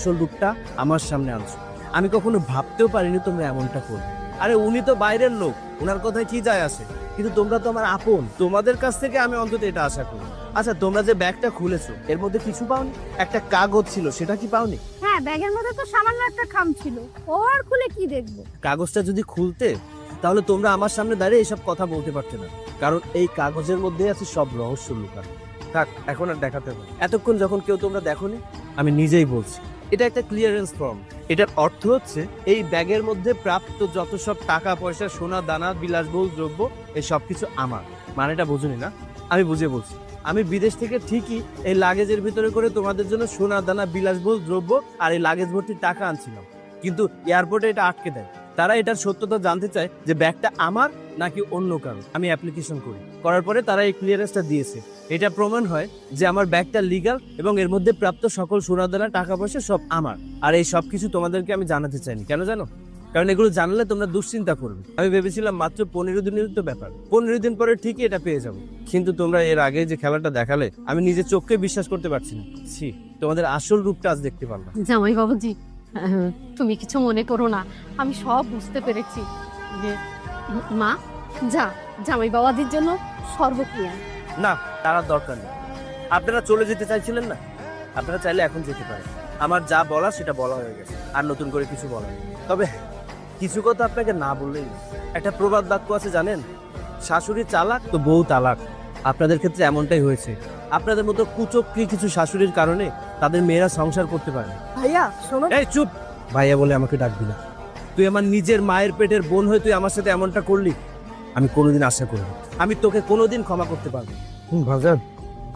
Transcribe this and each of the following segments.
আসল রূপটা আমার সামনে আনছো। আমি কখনো ভাবতেও পারিনি তোমরা এমনটা করবে। আরে উনি তো বাইরের লোক, ওনার কথায় কি যায় আসে, কিন্তু তোমরা তো আমার আপন। তোমাদের কাছ থেকে আমি অন্তত এটা আশা করি। আচ্ছা, তোমরা যে ব্যাগটা খুলেছো এর মধ্যে কিছু পাওনি? একটা কাগজ ছিল, সেটা কি পাওনি? হ্যাঁ, ব্যাগের মধ্যে তো সামান্য একটা খাম ছিল, ও আর খুলে কি দেখবো। কাগজটা যদি খুলতে তাহলে তোমরা আমার সামনে দাঁড়িয়ে এসব কথা বলতে পারতে না, কারণ এই কাগজের মধ্যে আছে সব রহস্য লুকানো। থাক, এখন আর দেখাতে হবে। এতক্ষণ যখন কেউ তোমরা দেখোনি, আমি নিজেই বলছি, এটা একটা ক্লিয়ারেন্স ফর্ম। এটার অর্থ হচ্ছে এই ব্যাগের মধ্যে প্রাপ্ত যত সব টাকা পয়সা, সোনা দানা, বিলাসবহুল দ্রব্য, এই সব কিছু আমার। মানেটা বুঝুনি না? আমি বুঝিয়ে বলছি। আমি বিদেশ থেকে ঠিকই এই লাগেজের ভিতরে করে তোমাদের জন্য সোনা দানা, বিলাসবহুল দ্রব্য আর এই লাগেজ ভর্তি টাকা আনছিলাম, কিন্তু এয়ারপোর্টে এটা আটকে দেয়। তারা এটার সত্যতা জানতে চায় যে ব্যাগটা আমার নাকি অন্য কারো। আমি অ্যাপ্লিকেশন করার পরে তারা এই ক্লিয়ারেন্সটা দিয়েছে। এটা প্রমাণ হয় যে আমার ব্যাগটা লিগ্যাল এবং এর মধ্যে প্রাপ্ত সকল সোনাদানা, টাকা পয়সা সব আমার। আর এই সব কিছু তোমাদেরকে আমি জানাতে চাইনি। কেন জানো? কারণ এগুলো জানলে তোমরা দুশ্চিন্তা করবে। আমি ভেবেছিলাম মাত্র 15 দিনের তো ব্যাপার, 15 দিন পরে ঠিকই এটা পেয়ে যাবো, কিন্তু তোমরা এর আগে যে খেলাটা দেখালে আমি নিজের চোখকে বিশ্বাস করতে পারছি না। ছি, তোমাদের আসল রূপটা আজ দেখতে পারলাম। জামাই বাবুজি, তুমি কিছু মনে করো না, আমি সব বুঝতে পেরেছি। যে মা, যা জামাই বাবাজির জন্য সর্বক্রিয়া। না, তার দরকার নেই। আপনারা চলে যেতে চাইছিলেন না? আপনারা চাইলে এখন যেতে পারেন। আমার যা বলা সেটা বলা হয়ে গেছে, আর নতুন করে কিছু বলা নেই। তবে কিছু কথা আপনাকে না বললেই না। একটা প্রবাদ বাক্য আছে জানেন, শাশুড়ি চালাক তো বউ তালাক। আপনাদের ক্ষেত্রে এমনটাই হয়েছে। আপনাদের মতো কুচক্রী কিছু শাশুড়ির কারণে তাদের মেয়েরা সংসার করতে পারে না। ভাইয়া শোনো। এই চুপ! ভাইয়া বলে আমাকে ডাকবি না। তুই আমার নিজের মায়ের পেটের বোন হয়ে তুই আমার সাথে এমনটা করলি, আমি কোনোদিন আশা করিনি। আমি তোকে কোনোদিন ক্ষমা করতে পারবো না। বাজান,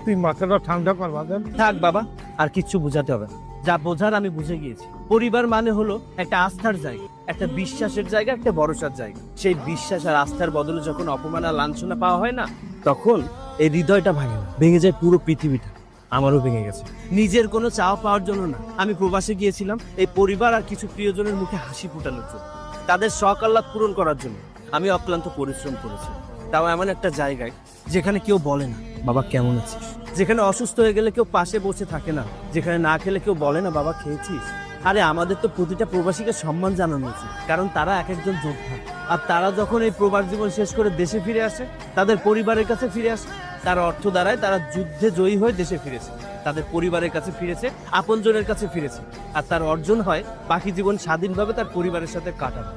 তুই মাথাটা ঠান্ডা কর বাজান। থাক বাবা, আর কিচ্ছু বোঝাতে হবে না। যা বোঝার আমি বুঝে গিয়েছি। পরিবার মানে হলো একটা আস্থার জায়গা, একটা বিশ্বাসের জায়গা, একটা ভরসার জায়গা। সেই বিশ্বাস আর আস্থার বদলে যখন অপমান আর লাঞ্ছনা পাওয়া হয় না, তখন এই হৃদয়টা ভাঙে না, ভেঙে যায় পুরো পৃথিবীটা। আমারও ভেঙে গেছে। নিজের কোনো চাওয়া পাওয়ার জন্য না, আমি প্রবাসে গিয়েছিলাম এই পরিবার আর কিছু প্রিয়জনের মুখে হাসি ফোটানোর জন্য, তাদের শখ আহ্লাদ পূরণ করার জন্য। আমি অক্লান্ত পরিশ্রম করেছি, তাও এমন একটা জায়গায় যেখানে কেউ বলে না বাবা কেমন আছিস, যেখানে অসুস্থ হয়ে গেলে কেউ পাশে বসে থাকে না, যেখানে না খেলে কেউ বলে না বাবা খেয়েছিস। আরে আমাদের তো প্রতিটা প্রবাসীকে সম্মান জানানো উচিত, কারণ তারা এক একজন যোদ্ধা। আর তারা যখন এই প্রবাস জীবন শেষ করে দেশে ফিরে আসে, তাদের পরিবারের কাছে ফিরে আসে, তার অর্থ দাঁড়ায় তারা যুদ্ধে জয়ী হয়ে দেশে ফিরেছে, তাদের পরিবারের কাছে ফিরেছে, আপনজনের কাছে ফিরেছে। আর তার অর্জন হয় বাকি জীবন স্বাধীনভাবে তার পরিবারের সাথে কাটানো।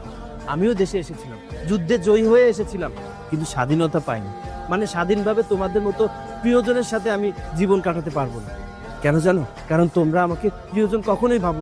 আমিও দেশে এসেছিলাম, যুদ্ধে জয়ী হয়ে এসেছিলাম, কিন্তু স্বাধীনতা পাইনি। মানে স্বাধীনভাবে তোমাদের মতো প্রিয়জনের সাথে আমি জীবন কাটাতে পারবো না। কেন জানো? কারণ তোমরা আমাকে প্রিয়জন কখনোই ভাবো।